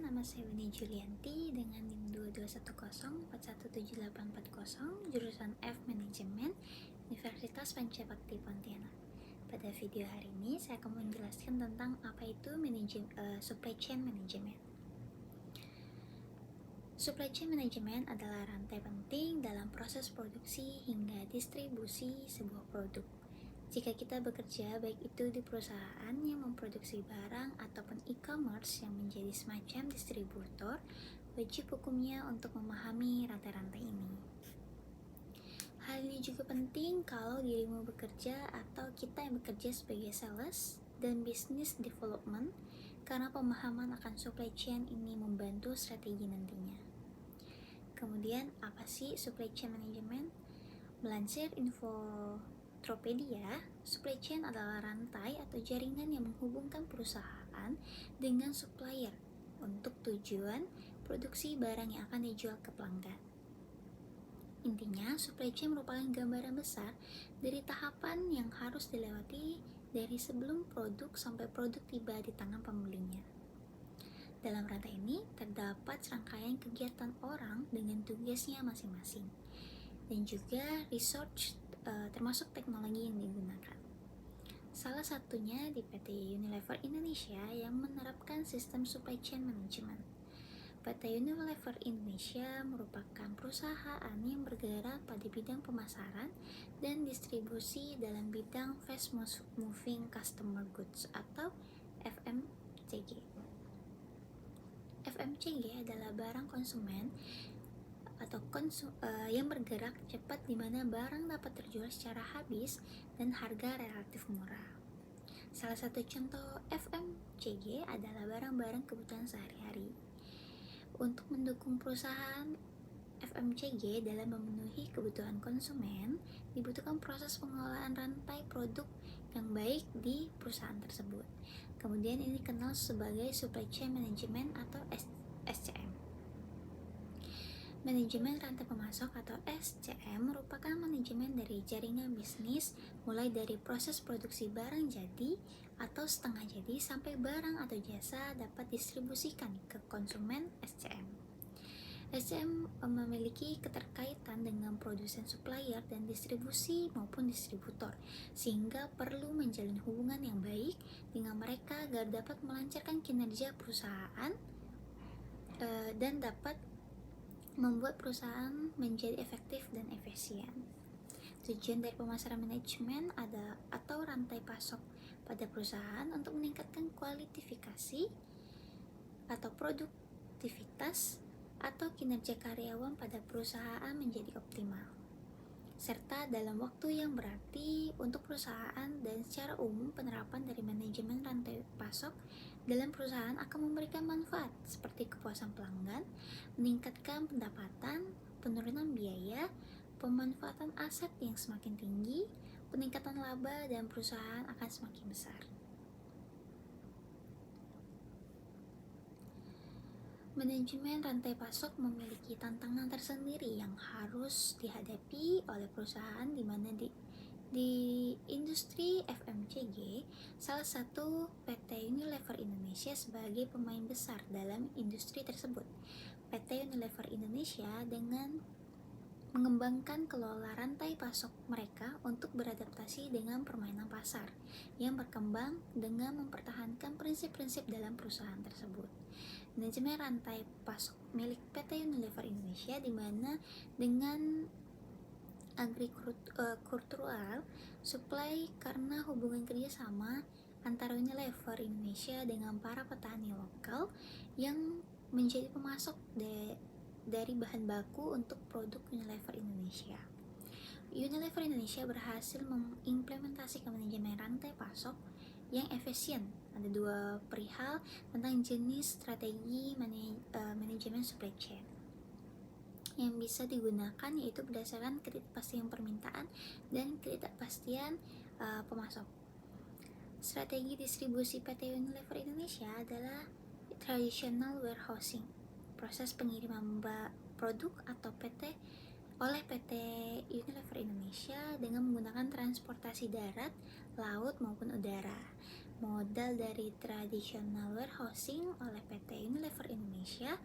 nama saya Winnie Julianti dengan NIM 2210417840, jurusan F Manajemen, Universitas Pancabakti Pontianak. Pada video hari ini saya akan menjelaskan tentang apa itu supply chain management. Supply chain management adalah rantai penting dalam proses produksi hingga distribusi sebuah produk. Jika kita bekerja baik itu di perusahaan yang memproduksi barang ataupun e-commerce yang menjadi semacam distributor, wajib hukumnya untuk memahami rantai-rantai ini. Hal ini juga penting kalau dirimu bekerja atau kita yang bekerja sebagai sales dan business development, karena pemahaman akan supply chain ini membantu strategi nantinya. Kemudian, apa sih supply chain management? Melansir Infotropedia, supply chain adalah rantai atau jaringan yang menghubungkan perusahaan dengan supplier untuk tujuan produksi barang yang akan dijual ke pelanggan. Intinya, supply chain merupakan gambaran besar dari tahapan yang harus dilewati dari sebelum produk sampai produk tiba di tangan pembelinya. Dalam rantai ini terdapat serangkaian kegiatan orang dengan tugasnya masing-masing, dan juga research termasuk teknologi yang digunakan. Salah satunya di PT Unilever Indonesia yang menerapkan sistem supply chain management. PT Unilever Indonesia merupakan perusahaan yang bergerak pada bidang pemasaran dan distribusi dalam bidang fast moving consumer goods atau FMCG. FMCG adalah barang konsumen atau yang bergerak cepat di mana barang dapat terjual secara habis dan harga relatif murah. Salah satu contoh FMCG adalah barang-barang kebutuhan sehari-hari. Untuk mendukung perusahaan FMCG dalam memenuhi kebutuhan konsumen, dibutuhkan proses pengelolaan rantai produk yang baik di perusahaan tersebut. Kemudian ini dikenal sebagai supply chain management atau SCM. Manajemen rantai pemasok atau SCM merupakan manajemen dari jaringan bisnis mulai dari proses produksi barang jadi atau setengah jadi sampai barang atau jasa dapat distribusikan ke konsumen SCM. SCM memiliki keterkaitan dengan produsen supplier dan distribusi maupun distributor, sehingga perlu menjalin hubungan yang baik dengan mereka agar dapat melancarkan kinerja perusahaan dan dapat membuat perusahaan menjadi efektif dan efisien. Tujuan dari pemasaran manajemen atau rantai pasok pada perusahaan untuk meningkatkan kualifikasi atau produktivitas atau kinerja karyawan pada perusahaan menjadi optimal, serta dalam waktu yang berarti untuk perusahaan. Dan secara umum penerapan dari manajemen rantai pasok dalam perusahaan akan memberikan manfaat seperti kepuasan pelanggan, meningkatkan pendapatan, penurunan biaya, pemanfaatan aset yang semakin tinggi, peningkatan laba, dan perusahaan akan semakin besar. Manajemen rantai pasok memiliki tantangan tersendiri yang harus dihadapi oleh perusahaan di mana di industri FMCG, salah satu PT Unilever Indonesia sebagai pemain besar dalam industri tersebut. PT Unilever Indonesia dengan mengembangkan kelola rantai pasok mereka untuk beradaptasi dengan permainan pasar yang berkembang dengan mempertahankan prinsip-prinsip dalam perusahaan tersebut. Manajemen rantai pasok milik PT Unilever Indonesia di mana dengan agrikultural supply karena hubungan kerjasama antara Unilever Indonesia dengan para petani lokal yang menjadi pemasok dari bahan baku untuk produk Unilever Indonesia. Unilever Indonesia berhasil mengimplementasikan manajemen rantai pasok yang efisien. Ada dua perihal tentang jenis strategi manajemen supply chain yang bisa digunakan, yaitu berdasarkan ketidakpastian permintaan dan ketidakpastian pemasok. Strategi distribusi PT Unilever Indonesia adalah traditional warehousing, proses pengiriman produk atau oleh PT Unilever Indonesia dengan menggunakan transportasi darat, laut maupun udara. Modal dari traditional warehousing oleh PT Unilever Indonesia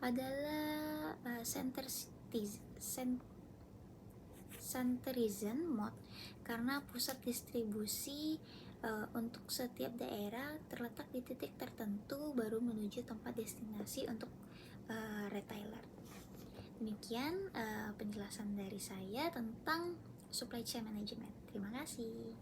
adalah centerism mode, karena pusat distribusi untuk setiap daerah terletak di titik tertentu baru menuju tempat destinasi untuk retailer. Demikian penjelasan dari saya tentang supply chain management. Terima kasih.